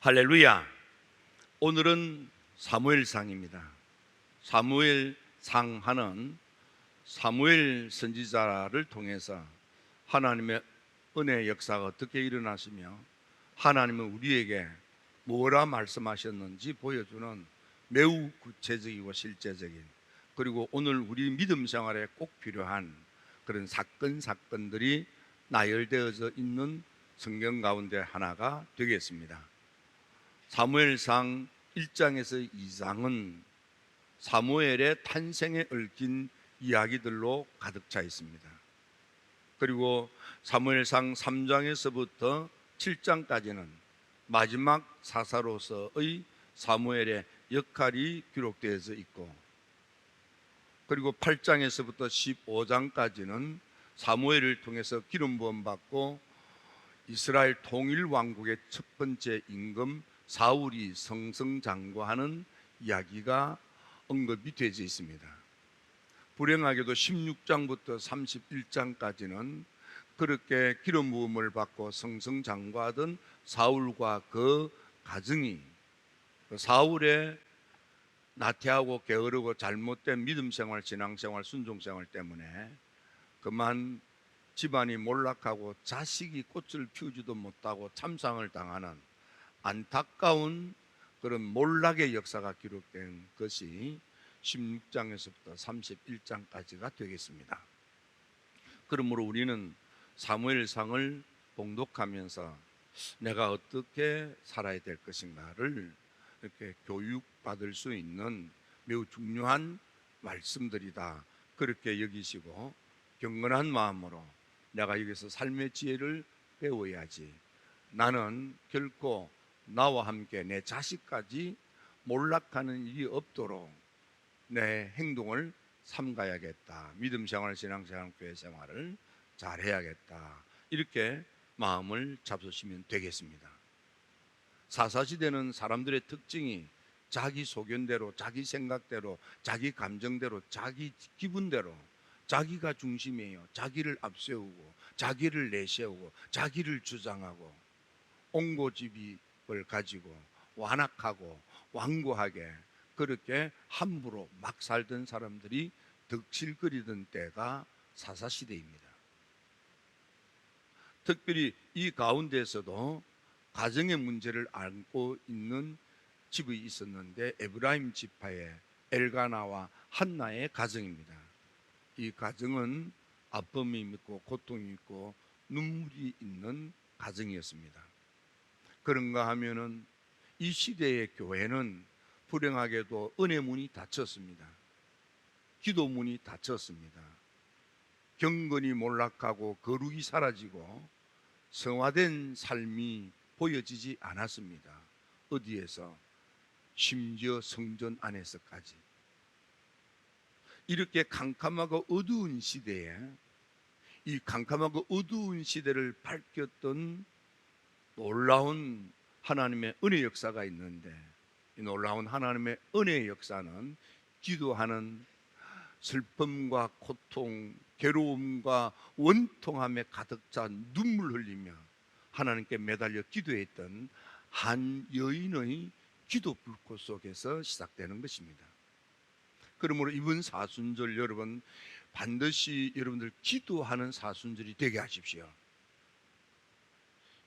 할렐루야. 오늘은 사무엘상입니다. 사무엘상하는 사무엘 선지자를 통해서 하나님의 은혜의 역사가 어떻게 일어나시며 하나님은 우리에게 뭐라 말씀하셨는지 보여주는 매우 구체적이고 실제적인, 그리고 오늘 우리 믿음 생활에 꼭 필요한 그런 사건들이 나열되어져 있는 성경 가운데 하나가 되겠습니다. 사무엘상 1장에서 2장은 사무엘의 탄생에 얽힌 이야기들로 가득 차 있습니다. 그리고 사무엘상 3장에서부터 7장까지는 마지막 사사로서의 사무엘의 역할이 기록되어져 있고, 그리고 8장에서부터 15장까지는 사무엘을 통해서 기름 부음 받고 이스라엘 통일 왕국의 첫 번째 임금 사울이 승승장구하는 이야기가 언급이 되어 있습니다. 불행하게도 16장부터 31장까지는 그렇게 기름 부음을 받고 승승장구하던 사울과 그 가정이 사울의 나태하고 게으르고 잘못된 믿음 생활, 신앙 생활, 순종 생활 때문에 그만 집안이 몰락하고 자식이 꽃을 피우지도 못하고 참상을 당하는 안타까운 그런 몰락의 역사가 기록된 것이 16장에서부터 31장까지가 되겠습니다. 그러므로 우리는 사무엘상을 봉독하면서 내가 어떻게 살아야 될 것인가를 이렇게 교육받을 수 있는 매우 중요한 말씀들이다, 그렇게 여기시고 경건한 마음으로 내가 여기서 삶의 지혜를 배워야지, 나는 결코 나와 함께 내 자식까지 몰락하는 일이 없도록 내 행동을 삼가야겠다, 믿음 생활, 신앙 생활, 교회 생활을 잘 해야겠다, 이렇게 마음을 잡수시면 되겠습니다. 사사시대는 사람들의 특징이 자기 소견대로, 자기 생각대로, 자기 감정대로, 자기 기분대로 자기가 중심이에요. 자기를 앞세우고 자기를 내세우고 자기를 주장하고 옹고집입을 가지고 완악하고 완고하게 그렇게 함부로 막 살던 사람들이 덕실거리던 때가 사사시대입니다. 특별히 이 가운데서도 가정의 문제를 안고 있는 집이 있었는데 에브라임 지파의 엘가나와 한나의 가정입니다. 이 가정은 아픔이 있고 고통이 있고 눈물이 있는 가정이었습니다. 그런가 하면은 이 시대의 교회는 불행하게도 은혜 문이 닫혔습니다. 기도 문이 닫혔습니다. 경건이 몰락하고 거룩이 사라지고 성화된 삶이 보여지지 않았습니다. 어디에서? 심지어 성전 안에서까지. 이렇게 캄캄하고 어두운 시대에 이 캄캄하고 어두운 시대를 밝혔던 놀라운 하나님의 은혜 역사가 있는데, 이 놀라운 하나님의 은혜의 역사는 기도하는 슬픔과 고통, 괴로움과 원통함에 가득 찬 눈물 흘리며 하나님께 매달려 기도했던 한 여인의 기도 불꽃 속에서 시작되는 것입니다. 그러므로 이번 사순절 여러분 반드시 여러분들 기도하는 사순절이 되게 하십시오.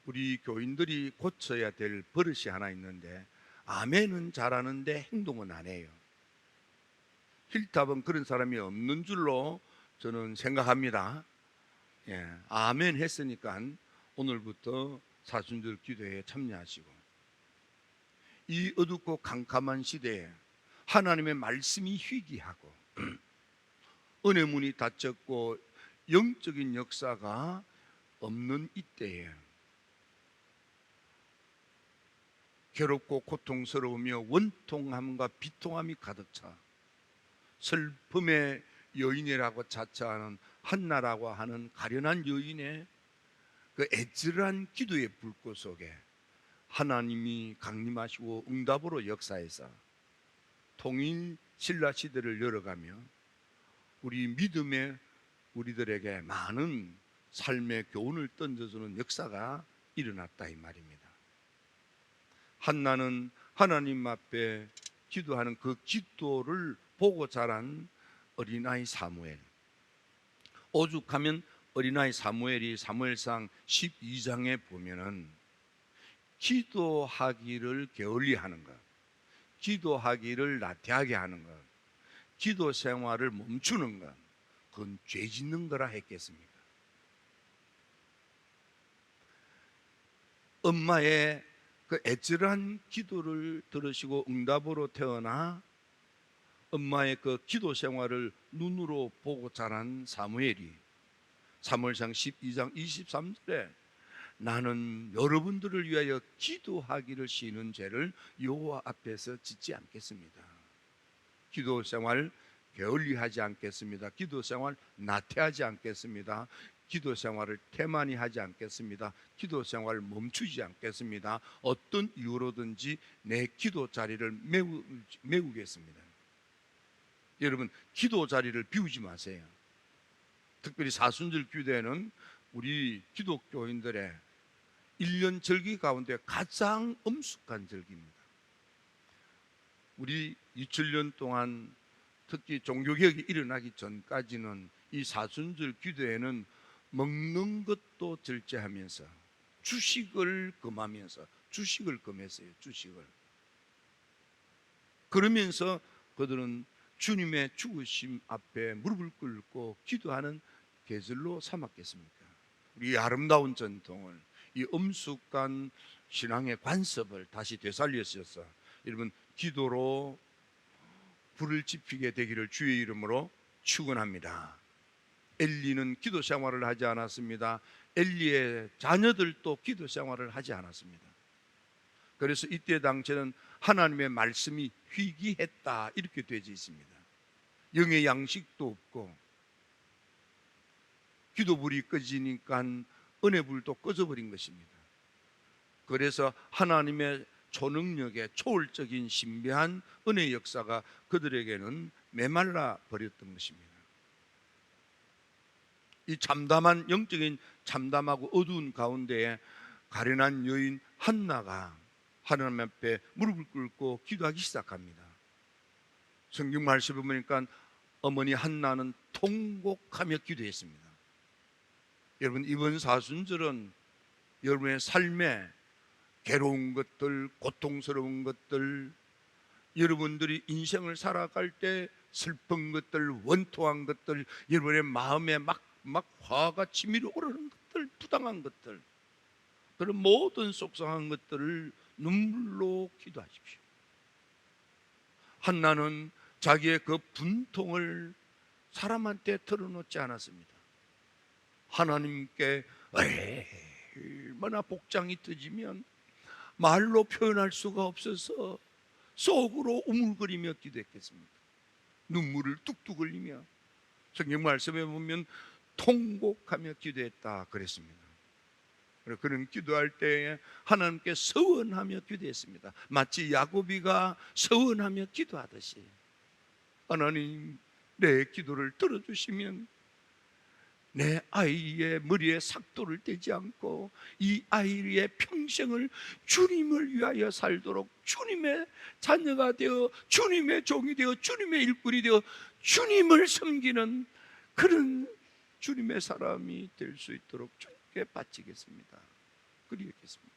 우리 교인들이 고쳐야 될 버릇이 하나 있는데, 아멘은 잘하는데 행동은 안 해요. 힐탑은 그런 사람이 없는 줄로 저는 생각합니다. 아멘 했으니까 오늘부터 사순절 기도에 참여하시고, 이 어둡고 캄캄한 시대에 하나님의 말씀이 희귀하고 은혜 문이 닫혔고 영적인 역사가 없는 이때에 괴롭고 고통스러우며 원통함과 비통함이 가득 차 슬픔의 여인이라고 자처하는 한나라고 하는 가련한 여인의 그 애절한 기도의 불꽃 속에 하나님이 강림하시고 응답으로 역사해서 통일 신라 시대를 열어가며 우리 믿음의 우리들에게 많은 삶의 교훈을 던져주는 역사가 일어났다 이 말입니다. 한나는 하나님 앞에 기도하는 그 기도를 보고 자란 어린아이 사무엘. 오죽하면 어린아이 사무엘이 사무엘상 12장에 보면은 기도하기를 게을리하는 것, 기도하기를 나태하게 하는 것, 기도 생활을 멈추는 것, 그건 죄 짓는 거라 했겠습니까? 엄마의 그 애절한 기도를 들으시고 응답으로 태어나 엄마의 그 기도 생활을 눈으로 보고 자란 사무엘이 사무엘상 12장 23절에 나는 여러분들을 위하여 기도하기를 쉬는 죄를 여호와 앞에서 짓지 않겠습니다. 기도 생활 게을리하지 않겠습니다. 기도 생활 나태하지 않겠습니다. 기도 생활을 태만히 하지 않겠습니다. 기도 생활을 멈추지 않겠습니다. 어떤 이유로든지 내 기도 자리를 메우겠습니다. 여러분, 기도 자리를 비우지 마세요. 특별히 사순절 규대는 우리 기독교인들의 1년 절기 가운데 가장 엄숙한 절기입니다. 우리 2000년 동안 특히 종교개혁이 일어나기 전까지는 이 사순절 기도에는 먹는 것도 절제하면서 주식을 금하면서 주식을 금했어요. 주식을. 그러면서 그들은 주님의 죽으심 앞에 무릎을 꿇고 기도하는 계절로 삼았겠습니까? 우리 아름다운 전통을, 이 엄숙한 신앙의 관습을 다시 되살리셔서 여러분 기도로 불을 지피게 되기를 주의 이름으로 축원합니다. 엘리는 기도 생활을 하지 않았습니다. 엘리의 자녀들도 기도 생활을 하지 않았습니다. 그래서 이때 당시에는 하나님의 말씀이 희귀했다 이렇게 되어 있습니다. 영의 양식도 없고 기도불이 꺼지니까 은혜불도 꺼져버린 것입니다. 그래서 하나님의 초능력의 초월적인 신비한 은혜 역사가 그들에게는 메말라 버렸던 것입니다. 이 참담한 영적인 참담하고 어두운 가운데에 가련한 여인 한나가 하나님 앞에 무릎을 꿇고 기도하기 시작합니다. 성경 말씀을 보니까 어머니 한나는 통곡하며 기도했습니다. 여러분, 이번 사순절은 여러분의 삶에 괴로운 것들, 고통스러운 것들, 여러분들이 인생을 살아갈 때 슬픈 것들, 원통한 것들, 여러분의 마음에 막 화가 치밀어 오르는 것들, 부당한 것들, 그런 모든 속상한 것들을 눈물로 기도하십시오. 한나는 자기의 그 분통을 사람한테 털어놓지 않았습니다. 하나님께 얼마나 복장이 터지면 말로 표현할 수가 없어서 속으로 우물거리며 기도했겠습니까? 눈물을 뚝뚝 흘리며 성경 말씀에 보면 통곡하며 기도했다 그랬습니다. 그는 기도할 때에 하나님께 서원하며 기도했습니다. 마치 야곱이가 서원하며 기도하듯이 하나님, 내 기도를 들어주시면 내 아이의 머리에 삭도를 떼지 않고 이 아이의 평생을 주님을 위하여 살도록 주님의 자녀가 되어 주님의 종이 되어 주님의 일꾼이 되어 주님을 섬기는 그런 주님의 사람이 될 수 있도록 주님께 바치겠습니다. 그리겠습니다.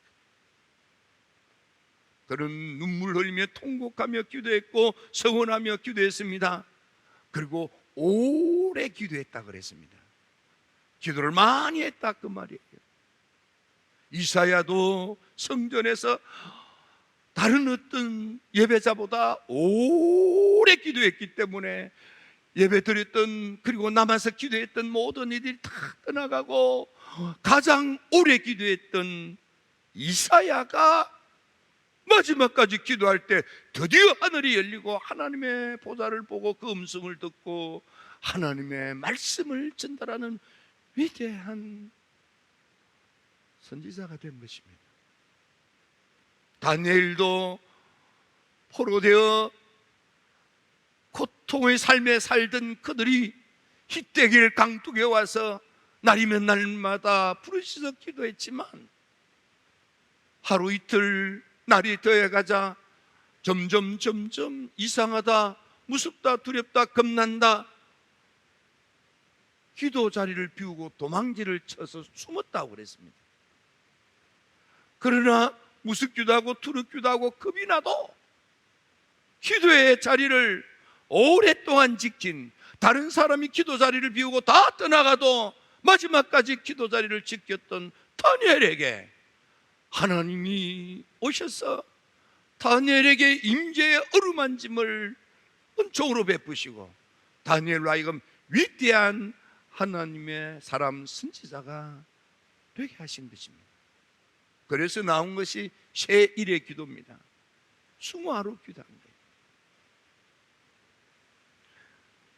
그는 눈물 흘리며 통곡하며 기도했고 서원하며 기도했습니다. 그리고 오래 기도했다 그랬습니다. 기도를 많이 했다 그 말이에요. 이사야도 성전에서 다른 어떤 예배자보다 오래 기도했기 때문에 예배 드렸던 그리고 남아서 기도했던 모든 이들이 다 떠나가고 가장 오래 기도했던 이사야가 마지막까지 기도할 때 드디어 하늘이 열리고 하나님의 보좌를 보고 그 음성을 듣고 하나님의 말씀을 전달하는 위대한 선지자가 된 것입니다. 다니엘도 포로되어 고통의 삶에 살던 그들이 히데길 강둑에 와서 날이면 날마다 부르짖어 기도했지만 하루 이틀 날이 더해가자 점점 이상하다, 무섭다, 두렵다, 겁난다. 기도 자리를 비우고 도망지를 쳐서 숨었다고 그랬습니다. 그러나 무섭기도 하고 두렵기도 하고 겁이 나도 기도의 자리를 오랫동안 지킨, 다른 사람이 기도 자리를 비우고 다 떠나가도 마지막까지 기도 자리를 지켰던 다니엘에게 하나님이 오셔서 다니엘에게 임재의 어루만짐을 은총으로 베푸시고 다니엘로 하여금 위대한 하나님의 사람 선지자가 되게 하신 것입니다. 그래서 나온 것이 새1의 기도입니다. 수모하루 기도한 거예요.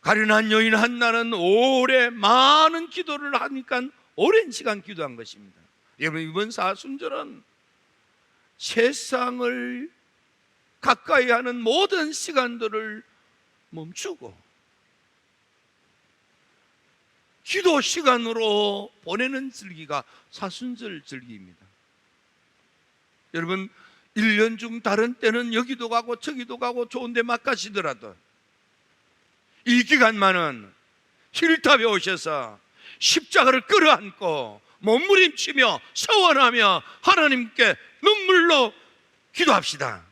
가련한 여인 한나는 오래 많은 기도를 하니까 오랜 시간 기도한 것입니다. 여러분, 이번 사순절은 세상을 가까이 하는 모든 시간들을 멈추고 기도 시간으로 보내는 절기가 사순절 절기입니다. 여러분, 1년 중 다른 때는 여기도 가고 저기도 가고 좋은 데 막 가시더라도 이 기간만은 힐탑에 오셔서 십자가를 끌어안고 몸부림치며 서원하며 하나님께 눈물로 기도합시다.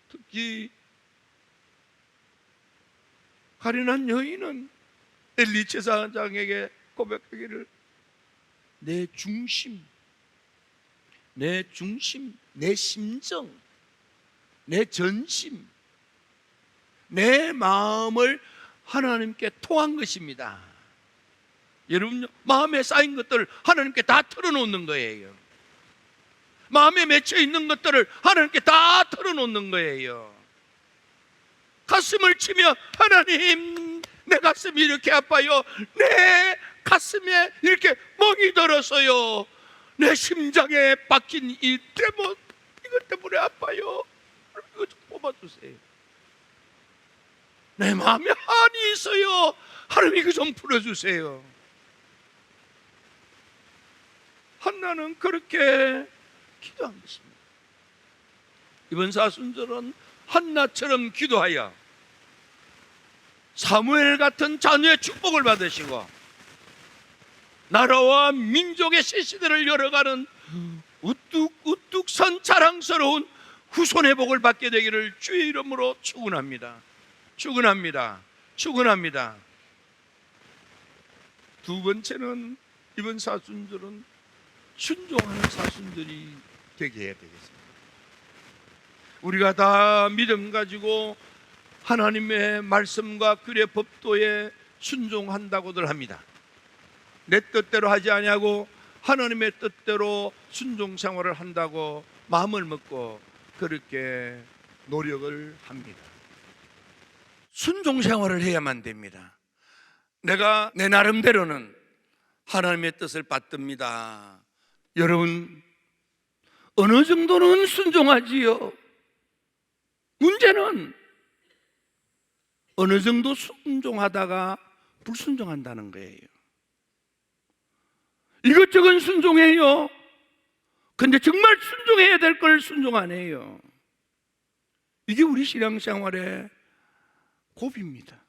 특히 가련한 여인은 엘리 제사장에게 고백하기를 내 중심, 내 심정, 내 전심, 내 마음을 하나님께 통한 것입니다. 여러분, 마음에 쌓인 것들을 하나님께 다 털어놓는 거예요. 마음에 맺혀 있는 것들을 하나님께 다 털어놓는 거예요. 가슴을 치며 하나님, 내 가슴이 이렇게 아파요. 내 가슴에 이렇게 멍이 들어서요. 내 심장에 박힌 이 데몬, 이것 때문에 아파요. 이거 좀 뽑아주세요. 내 마음에 한이 있어요. 하나님, 이거 좀 풀어주세요. 한나는 그렇게 기도한 것입니다. 이번 사순절은 한나처럼 기도하여 사무엘 같은 자녀의 축복을 받으시고 나라와 민족의 새 시대를 열어가는 우뚝 선 자랑스러운 후손의 복을 받게 되기를 주의 이름으로 축원합니다. 축원합니다. 두 번째는 이번 사순절은 순종하는 사순절이 되게 해야 되겠습니다. 우리가 다 믿음 가지고 하나님의 말씀과 그의 법도에 순종한다고들 합니다. 내 뜻대로 하지 아니하고 하나님의 뜻대로 순종 생활을 한다고 마음을 먹고 그렇게 노력을 합니다. 순종 생활을 해야만 됩니다. 내가 내 나름대로는 하나님의 뜻을 받듭니다. 여러분, 어느 정도는 순종하지요. 문제는 어느 정도 순종하다가 불순종한다는 거예요. 이것저것 순종해요. 근데 정말 순종해야 될 걸 순종 안 해요. 이게 우리 신앙생활의 고비입니다.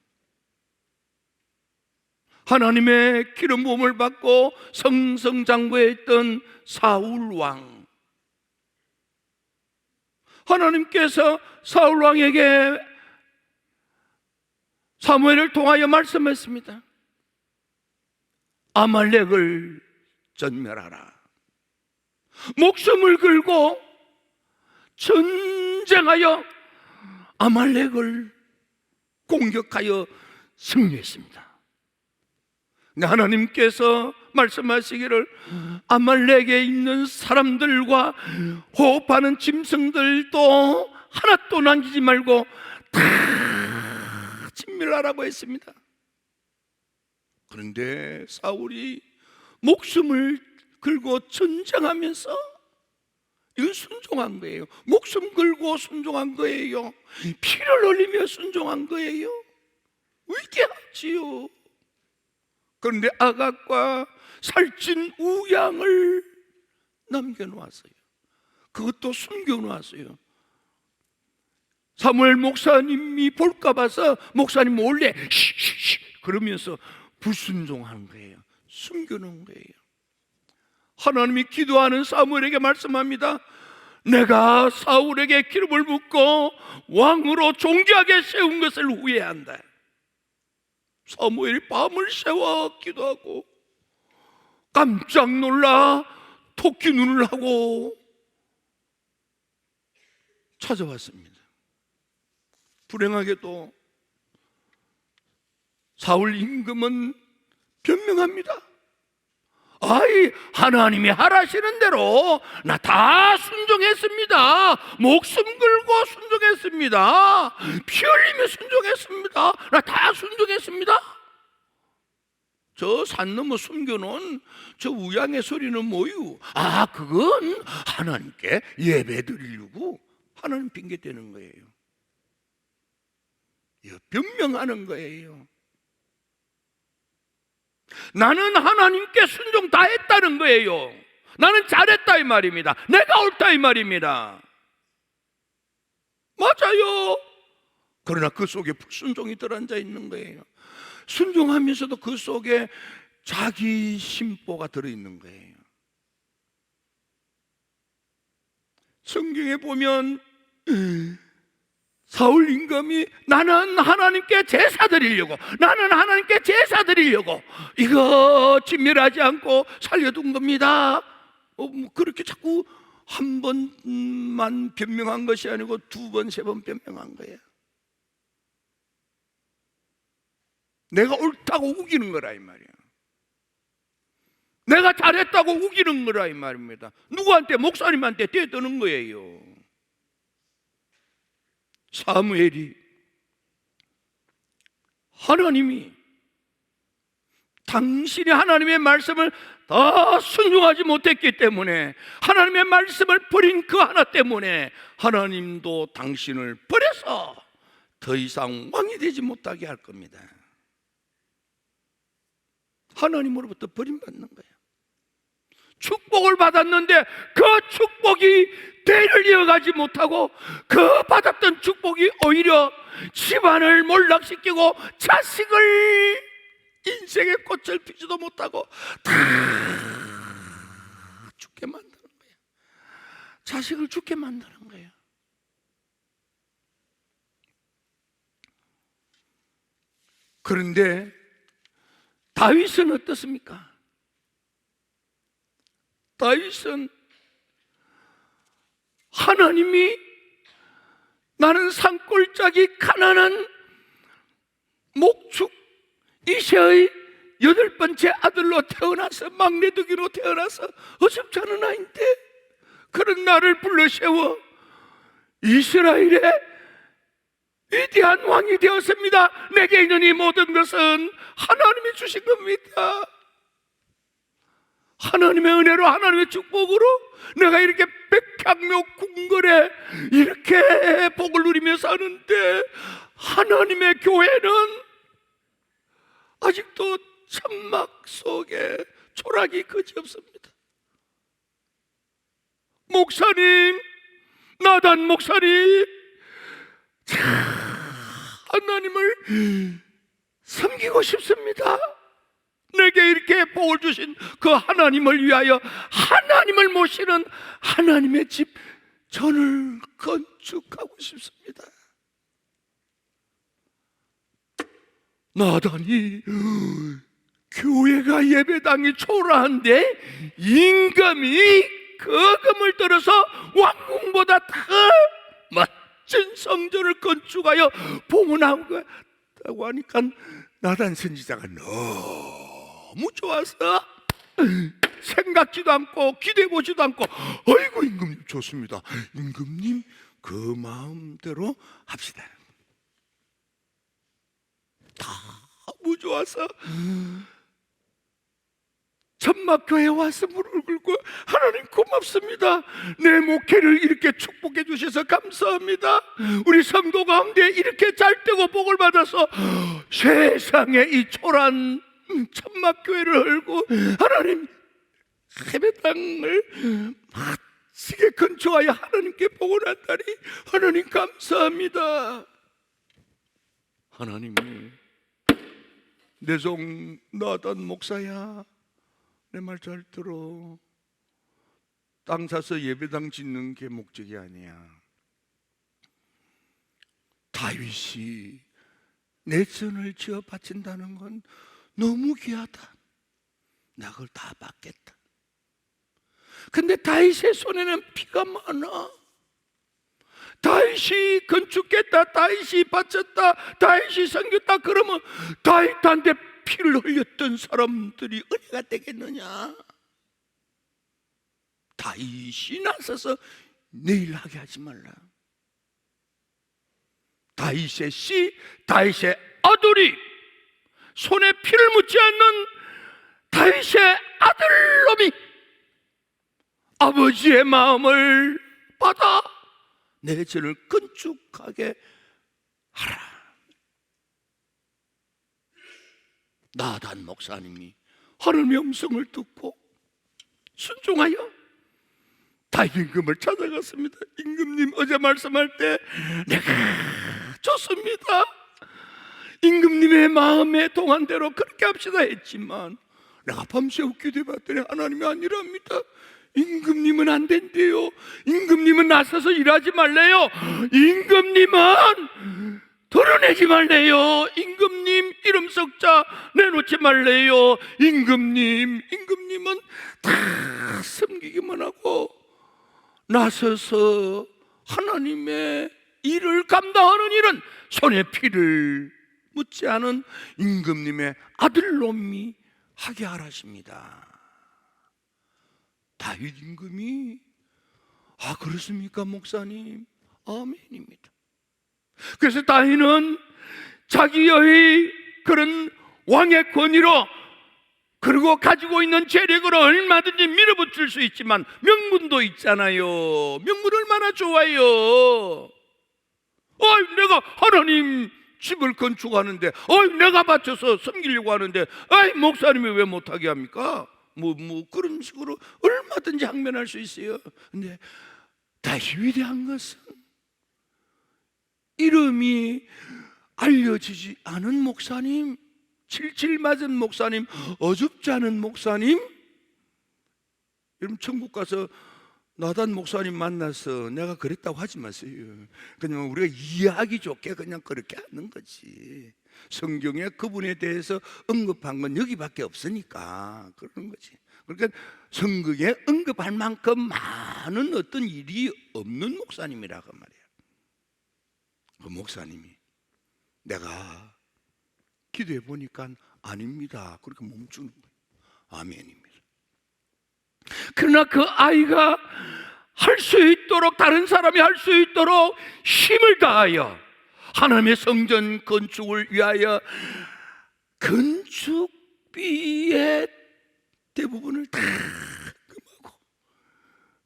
하나님의 기름 부음을 받고 성성장구했던 사울왕, 하나님께서 사울왕에게 사무엘을 통하여 말씀했습니다. 아말렉을 전멸하라. 목숨을 걸고 전쟁하여 아말렉을 공격하여 승리했습니다. 하나님께서 말씀하시기를 아말렉에 있는 사람들과 호흡하는 짐승들도 하나도 남기지 말고 다 진멸하라고 했습니다. 그런데 사울이 목숨을 걸고 전쟁하면서 이건 순종한 거예요. 목숨 걸고 순종한 거예요. 피를 흘리며 순종한 거예요. 위대하지요. 그런데 아각과 살찐 우양을 남겨놓았어요. 그것도 숨겨놨어요. 사무엘 목사님이 볼까 봐서 목사님 몰래 쉬쉬쉬 그러면서 불순종하는 거예요. 숨겨놓은 거예요. 하나님이 기도하는 사무엘에게 말씀합니다. 내가 사울에게 기름을 붓고 왕으로 존귀하게 세운 것을 후회한다. 사무엘이 밤을 새워 기도하고 깜짝 놀라 토끼 눈을 하고 찾아왔습니다. 불행하게도 사울 임금은 변명합니다. 아이, 하나님이 하라시는 대로 나 다 순종했습니다. 목숨 걸고 순종했습니다. 피 흘리며 순종했습니다. 나 다 순종했습니다. 저 산 넘어 숨겨놓은 저 우양의 소리는 뭐유? 아, 그건 하나님께 예배 드리려고 하나님 핑계대는 거예요. 변명하는 거예요. 나는 하나님께 순종 다 했다는 거예요. 나는 잘했다 이 말입니다. 내가 옳다 이 말입니다. 맞아요. 그러나 그 속에 불순종이 들어앉아 있는 거예요. 순종하면서도 그 속에 자기 심보가 들어있는 거예요. 성경에 보면 사울 임금이 나는 하나님께 제사 드리려고, 나는 하나님께 제사 드리려고 이거 진멸하지 않고 살려둔 겁니다. 그렇게 자꾸 한 번만 변명한 것이 아니고 두 번, 세 번 변명한 거예요. 내가 옳다고 우기는 거라 이 말이야. 내가 잘했다고 우기는 거라 이 말입니다. 누구한테? 목사님한테 대드는 거예요. 사무엘이 하나님이 당신이 하나님의 말씀을 다 순종하지 못했기 때문에, 하나님의 말씀을 버린 그 하나 때문에 하나님도 당신을 버려서 더 이상 왕이 되지 못하게 할 겁니다. 하나님으로부터 버림받는 거예요. 축복을 받았는데 그 축복이 대를 이어가지 못하고 그 받았던 축복이 오히려 집안을 몰락시키고 자식을 인생의 꽃을 피지도 못하고 다 죽게 만드는 거예요. 자식을 죽게 만드는 거예요. 그런데 다윗은 어떻습니까? 다윗은 하나님이 나는 산골짜기 가난한 목축 이새의 8번째 아들로 태어나서 막내두기로 태어나서 어줍지 않은 아이인데 그런 나를 불러 세워 이스라엘의 위대한 왕이 되었습니다. 내게 있는 이 모든 것은 하나님이 주신 겁니다. 하나님의 은혜로, 하나님의 축복으로 내가 이렇게 백향묘 궁궐에 이렇게 복을 누리며 사는데 하나님의 교회는 아직도 천막 속에 초락이 그지없습니다. 목사님, 나단 목사님, 하나님을 섬기고 싶습니다. 내게 이렇게 복을 주신 그 하나님을 위하여 하나님을 모시는 하나님의 집 전을 건축하고 싶습니다. 나단이 교회가 예배당이 초라한데 임금이 그 금을 들어서 왕궁보다 더 멋진 성전을 건축하여 봉헌하고 하니까 나단 선지자가 너무 좋아서 생각지도 않고 기대보지도 않고 아이고 임금님 좋습니다. 임금님 그 마음대로 합시다. 너무 좋아서 천막교회에 와서 무릎을 꿇고 하나님 고맙습니다. 내 목회를 이렇게 축복해 주셔서 감사합니다. 우리 성도 가운데 이렇게 잘 되고 복을 받아서 세상에 이 초란 천막교회를 열고 하나님 예배당을 시계 근처하여 하나님께 보고 났다니 하나님 감사합니다. 하나님이 내 종 나단 목사야, 내 말 잘 들어. 땅 사서 예배당 짓는 게 목적이 아니야. 다윗이 내 전을 지어 바친다는 건 너무 귀하다. 나 그걸 다 받겠다. 근데 다윗의 손에는 피가 많아. 다윗이 건축했다, 다윗이 바쳤다, 다윗이 섬겼다. 그러면 다윗한테 피를 흘렸던 사람들이 은혜가 되겠느냐? 다윗이 나서서 내일 하게 하지 말라. 다윗의 씨, 다윗의 아들이 손에 피를 묻지 않는 다윗의 아들놈이 아버지의 마음을 받아 내 전을 건축하게 하라. 나단 목사님이 하나님의 음성을 듣고 순종하여 다윗 임금을 찾아갔습니다. 임금님, 어제 말씀할 때 내가 좋습니다. 임금님의 마음에 동안대로 그렇게 합시다 했지만 내가 밤새워 기도해봤더니 하나님이 아니랍니다. 임금님은 안 된대요. 임금님은 나서서 일하지 말래요. 임금님은 드러내지 말래요. 임금님 이름 석자 내놓지 말래요. 임금님은 다 섬기기만 하고 나서서 하나님의 일을 감당하는 일은 손에 피를 묻지 않은 임금님의 아들놈이 하게 하라십니다. 다윗 임금이 그렇습니까 목사님? 아멘입니다. 그래서 다윗은 자기의 그런 왕의 권위로 그리고 가지고 있는 재력으로 얼마든지 밀어붙일 수 있지만 명분도 있잖아요. 명분 얼마나 좋아요. 내가 하나님 집을 건축하는데 내가 바쳐서 섬기려고 하는데 목사님이 왜 못하게 합니까? 뭐 그런 식으로 얼마든지 항변할 수 있어요. 근데 다시 위대한 것은 이름이 알려지지 않은 목사님, 77 맞은 목사님, 어줍지 않은 목사님. 여러분 천국 가서 나단 목사님 만나서 내가 그랬다고 하지 마세요. 그냥 우리가 이해하기 좋게 그냥 그렇게 하는 거지. 성경에 그분에 대해서 언급한 건 여기밖에 없으니까 그러는 거지. 그러니까 성경에 언급할 만큼 많은 어떤 일이 없는 목사님이라고 말이야. 그 목사님이 내가 기도해 보니까 아닙니다. 그렇게 멈추는 거예요. 아멘입니다. 그러나 그 아이가 할 수 있도록, 다른 사람이 할 수 있도록 힘을 다하여 하나님의 성전 건축을 위하여 건축비의 대부분을 다 금하고,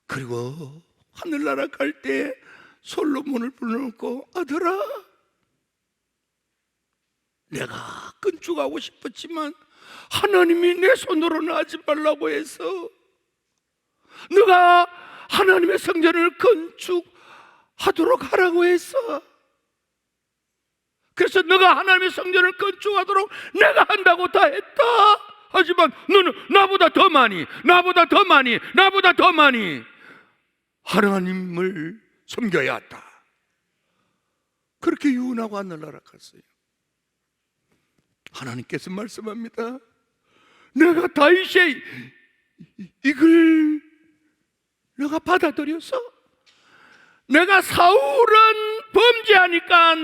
그리고 하늘나라 갈 때 솔로몬을 불러놓고 아들아, 내가 건축하고 싶었지만 하나님이 내 손으로는 하지 말라고 해서 네가 하나님의 성전을 건축하도록 하라고 했어. 그래서 네가 하나님의 성전을 건축하도록 내가 한다고 다 했다. 하지만 너는 나보다 더 많이 하나님을 섬겨야 한다. 그렇게 유언하고 하늘나라 갔어요. 하나님께서 말씀합니다. 내가 다윗의 이걸 내가 받아들여서, 내가 사울은 범죄하니까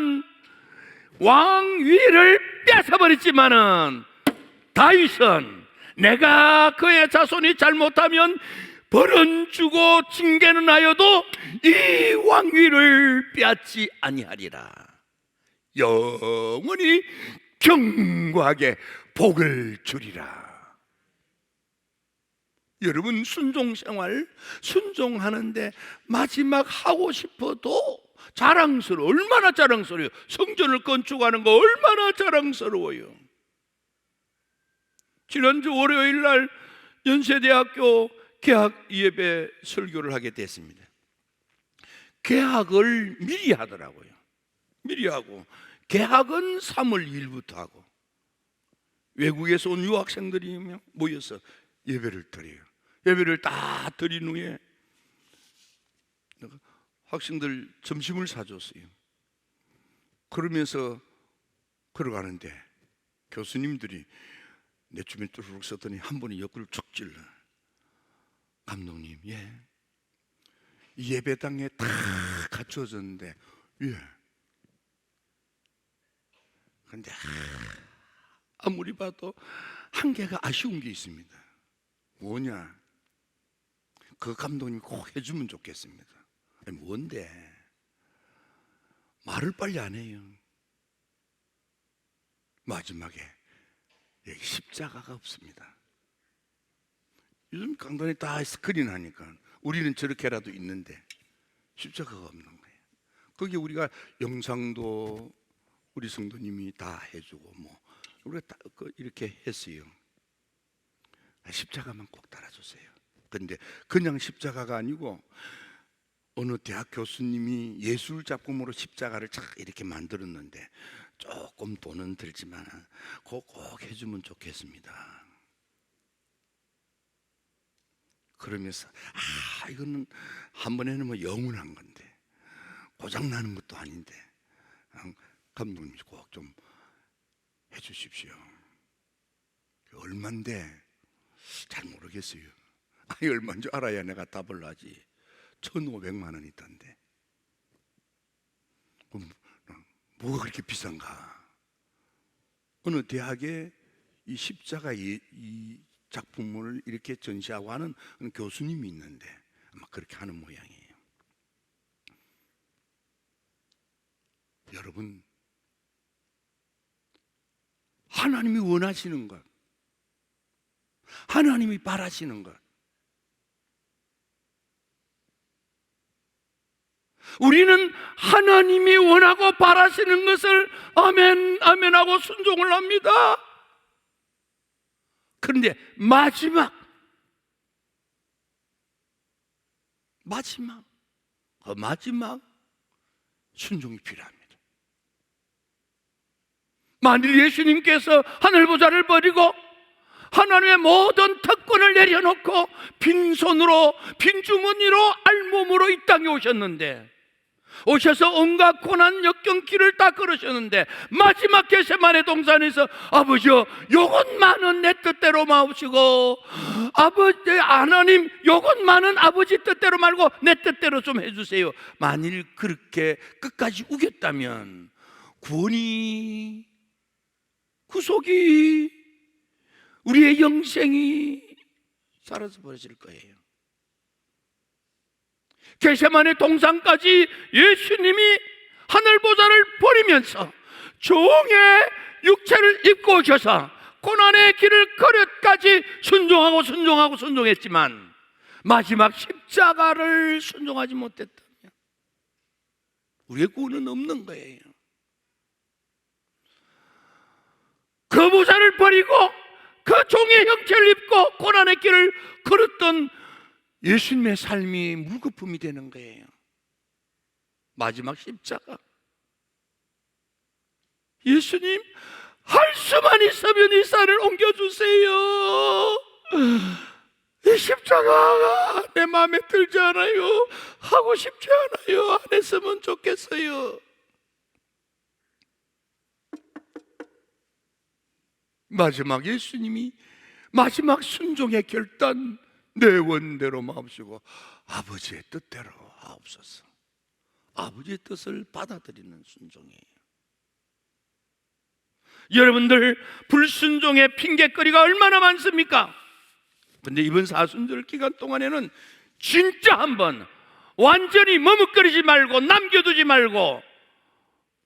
왕위를 뺏어버렸지만은 다윗은 내가 그의 자손이 잘못하면 벌은 주고 징계는 하여도 이 왕위를 빼앗지 아니하리라. 영원히 견고하게 복을 주리라. 여러분, 순종생활 순종하는데 마지막 하고 싶어도 자랑스러워. 얼마나 자랑스러워요. 성전을 건축하는 거 얼마나 자랑스러워요. 지난주 월요일 날 연세대학교 개학 예배 설교를 하게 됐습니다. 개학을 미리 하더라고요. 미리 하고 개학은 3월 2일부터 하고 외국에서 온 유학생들이 모여서 예배를 드려요. 예배를 다 드린 후에 학생들 점심을 사줬어요. 그러면서 걸어가는데 교수님들이 내 주변 뚜루룩 서더니 한 분이 옆구리를 툭 찔러. 감독님, 이 예배당에 다 갖춰졌는데 그런데 아무리 봐도 한 개가 아쉬운 게 있습니다. 뭐냐? 그 감독님이 꼭 해주면 좋겠습니다. 아니, 뭔데? 말을 빨리 안 해요. 마지막에 여기 십자가가 없습니다. 요즘 강단에 다 스크린 하니까 우리는 저렇게라도 있는데 십자가가 없는 거예요. 거기 우리가 영상도 우리 성도님이 다 해주고 우리가 다 이렇게 했어요. 십자가만 꼭 달아주세요. 근데 그냥 십자가가 아니고 어느 대학 교수님이 예술 작품으로 십자가를 착 이렇게 만들었는데 조금 돈은 들지만 꼭 해주면 좋겠습니다. 그러면서 이거는 한 번에 해놓으면 영원한 건데 고장나는 것도 아닌데 감독님이 꼭 좀 해주십시오. 얼만데 잘 모르겠어요. 얼마인 줄 알아야 내가 답을 하지. 1,500만 원 있던데 뭐가 그렇게 비싼가? 어느 대학에 이 십자가 이 작품을 이렇게 전시하고 하는 교수님이 있는데 아마 그렇게 하는 모양이에요. 여러분, 하나님이 원하시는 것, 하나님이 바라시는 것, 우리는 하나님이 원하고 바라시는 것을 아멘 아멘 하고 순종을 합니다. 그런데 마지막 순종이 필요합니다. 만일 예수님께서 하늘보좌를 버리고 하나님의 모든 특권을 내려놓고 빈손으로 빈주머니로 알몸으로 이 땅에 오셔서 온갖 고난 역경길을 다 걸으셨는데 마지막 겟세마네 동산에서 아버지여 요것만은 내 뜻대로 마옵시고 아버지 하나님 요것만은 아버지 뜻대로 말고 내 뜻대로 좀 해주세요. 만일 그렇게 끝까지 우겼다면 구원이 구속이 우리의 영생이 사라져 버리실 거예요. 겟세마네 동산까지 예수님이 하늘보좌를 버리면서 종의 육체를 입고 오셔서 고난의 길을 걸어까지 순종했지만 마지막 십자가를 순종하지 못했다면 우리의 구원은 없는 거예요. 그 보좌를 버리고 그 종의 형체를 입고 고난의 길을 걸었던 예수님의 삶이 물거품이 되는 거예요. 마지막 십자가. 예수님, 할 수만 있으면 이 산을 옮겨주세요. 이 십자가가 내 마음에 들지 않아요. 하고 싶지 않아요. 안 했으면 좋겠어요. 마지막 예수님이 마지막 순종의 결단, 내 원대로 마옵시고 아버지의 뜻대로 하옵소서. 아버지의 뜻을 받아들이는 순종이에요. 여러분들 불순종의 핑계거리가 얼마나 많습니까? 근데 이번 사순절 기간 동안에는 진짜 한번 완전히 머뭇거리지 말고 남겨두지 말고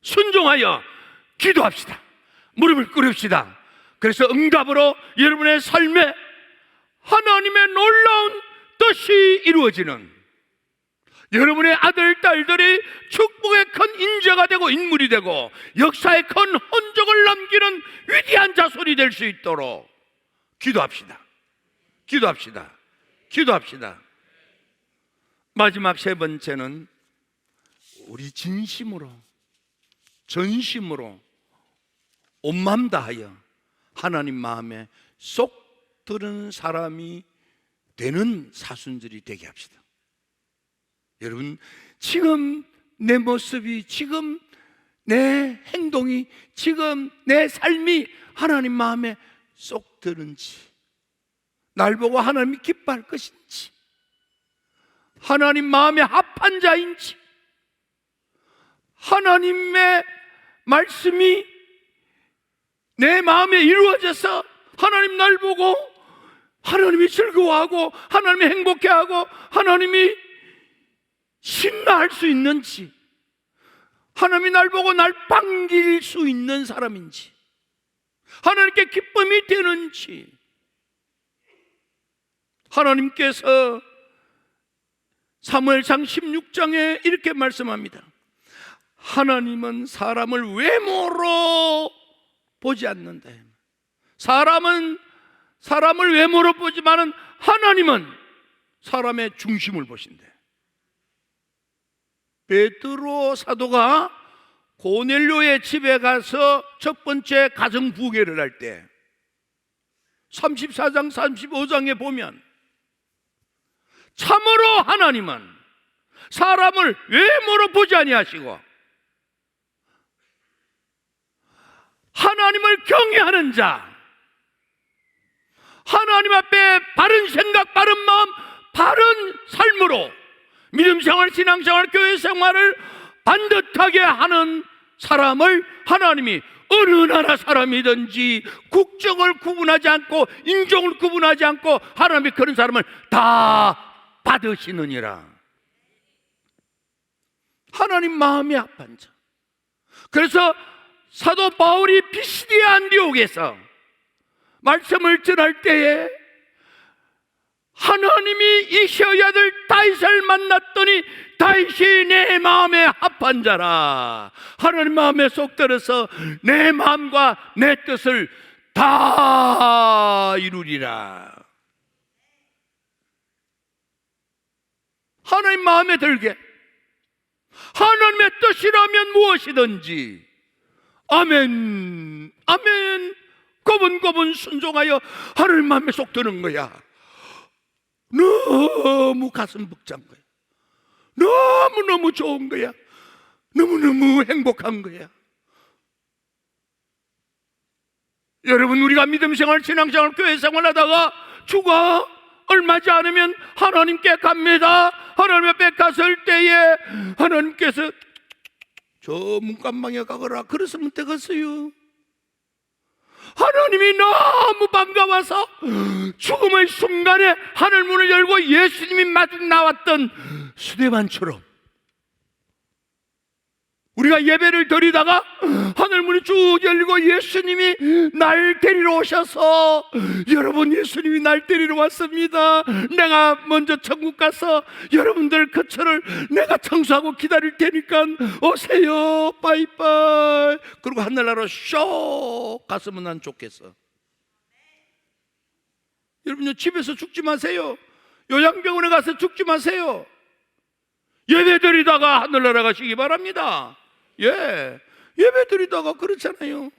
순종하여 기도합시다. 무릎을 꿇읍시다. 그래서 응답으로 여러분의 삶에 하나님의 놀라운 뜻이 이루어지는 여러분의 아들, 딸들이 축복의 큰 인재가 되고 인물이 되고 역사의 큰 흔적을 남기는 위대한 자손이 될 수 있도록 기도합시다. 기도합시다. 마지막 세 번째는 우리 진심으로, 전심으로, 온 마음 다하여 하나님 마음에 쏙 드는 사람이 되는 사순절이 되게 합시다. 여러분, 지금 내 모습이, 지금 내 행동이, 지금 내 삶이 하나님 마음에 쏙 드는지, 날 보고 하나님이 기뻐할 것인지, 하나님 마음에 합한 자인지, 하나님의 말씀이 내 마음에 이루어져서 하나님 날 보고 하나님이 즐거워하고 하나님이 행복해하고 하나님이 신나할 수 있는지, 하나님이 날 보고 날 반길 수 있는 사람인지, 하나님께 기쁨이 되는지. 하나님께서 사무엘상 16장에 이렇게 말씀합니다. 하나님은 사람을 외모로 보지 않는다. 사람은 사람을 외모로 보지만은 하나님은 사람의 중심을 보신대. 베드로 사도가 고넬료의 집에 가서 첫 번째 가정 부계를 할 때 34장 35장에 보면 참으로 하나님은 사람을 외모로 보지 아니하시고 하나님을 경외하는 자, 하나님 앞에 바른 생각, 바른 마음, 바른 삶으로 믿음생활, 신앙생활, 교회생활을 반듯하게 하는 사람을 하나님이 어느 나라 사람이든지 국적을 구분하지 않고 인종을 구분하지 않고 하나님이 그런 사람을 다 받으시느니라. 하나님 마음에 합한 자. 그래서 사도 바울이 피시디아 안디옥에서 말씀을 전할 때에 하나님이 이새의 아들 다윗을 만났더니 다윗이 내 마음에 합한 자라. 하나님 마음에 쏙 들어서 내 마음과 내 뜻을 다 이루리라. 하나님 마음에 들게, 하나님의 뜻이라면 무엇이든지 아멘, 아멘, 고분고분 순종하여 하나님 마음에 쏙 드는 거야. 너무 가슴 벅찬 거야. 너무너무 좋은 거야. 너무너무 행복한 거야. 여러분, 우리가 믿음생활, 신앙생활, 교회생활 하다가 죽어 얼마지 않으면 하나님께 갑니다. 하나님 앞에 갔을 때에 하나님께서 저 문간방에 가거라 그랬으면 되겠어요. 하나님이 너무 반가워서 죽음의 순간에 하늘문을 열고 예수님이 마중 나왔던 스데반처럼 우리가 예배를 드리다가 하늘문이 쭉 열리고 예수님이 날 데리러 오셔서, 여러분, 예수님이 날 데리러 왔습니다. 내가 먼저 천국 가서 여러분들 거처를 내가 청소하고 기다릴 테니까 오세요. 빠이빠이. 그리고 하늘나라로 쇼 갔으면 난 좋겠어. 여러분, 집에서 죽지 마세요. 요양병원에 가서 죽지 마세요. 예배 드리다가 하늘나라 가시기 바랍니다. 예, 예배 드리다가 그렇잖아요.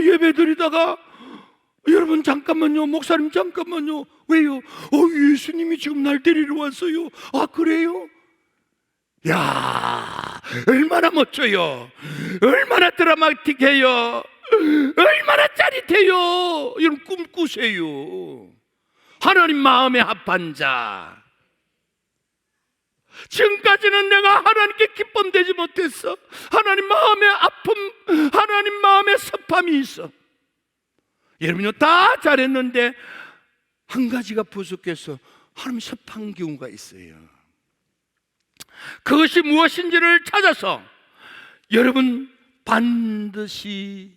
예배 드리다가 여러분 잠깐만요, 목사님 잠깐만요. 왜요? 예수님이 지금 날 데리러 왔어요. 아, 그래요? 야, 얼마나 멋져요. 얼마나 드라마틱해요. 얼마나 짜릿해요. 여러분, 꿈꾸세요. 하나님 마음에 합한 자. 지금까지는 내가 하나님께 기쁨되지 못했어. 하나님 마음에 아픔, 하나님 마음에 섭함이 있어. 여러분요, 다 잘했는데 한 가지가 부족해서 하나님 섭한 경우가 있어요. 그것이 무엇인지를 찾아서 여러분 반드시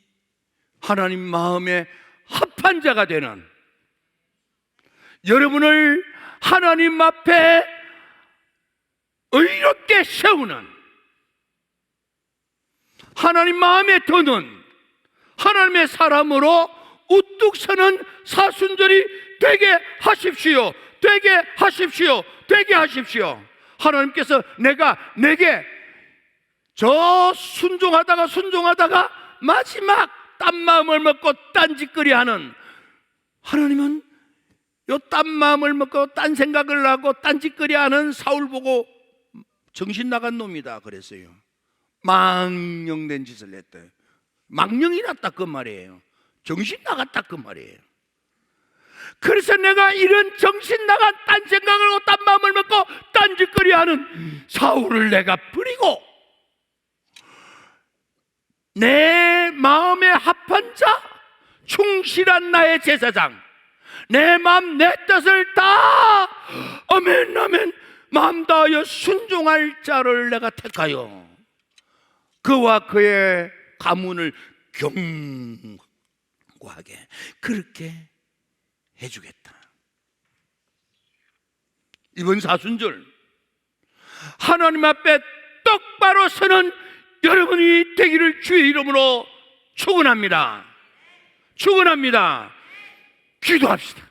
하나님 마음에 합한 자가 되는, 여러분을 하나님 앞에 의롭게 세우는, 하나님 마음에 드는 하나님의 사람으로 우뚝 서는 사순절이 되게 하십시오. 되게 하십시오. 되게 하십시오. 하나님께서 내게 저 순종하다가 마지막 딴 마음을 먹고 딴짓거리 하는, 하나님은 요 딴 마음을 먹고 딴 생각을 하고 딴짓거리 하는 사울 보고 정신 나간 놈이다 그랬어요. 망령된 짓을 했대. 망령이 났다 그 말이에요. 정신 나갔다 그 말이에요. 그래서 내가 이런 정신 나간 딴 생각을 하고 딴 마음을 먹고 딴짓거리 하는 사울을 내가 버리고 내 마음에 합한 자, 충실한 나의 제사장, 내 마음 내 뜻을 다 아멘 아멘 마음 다하여 순종할 자를 내가 택하여 그와 그의 가문을 견고하게 그렇게 해주겠다. 이번 사순절 하나님 앞에 똑바로 서는 여러분이 되기를 주의 이름으로 축원합니다. 축원합니다. 기도합시다.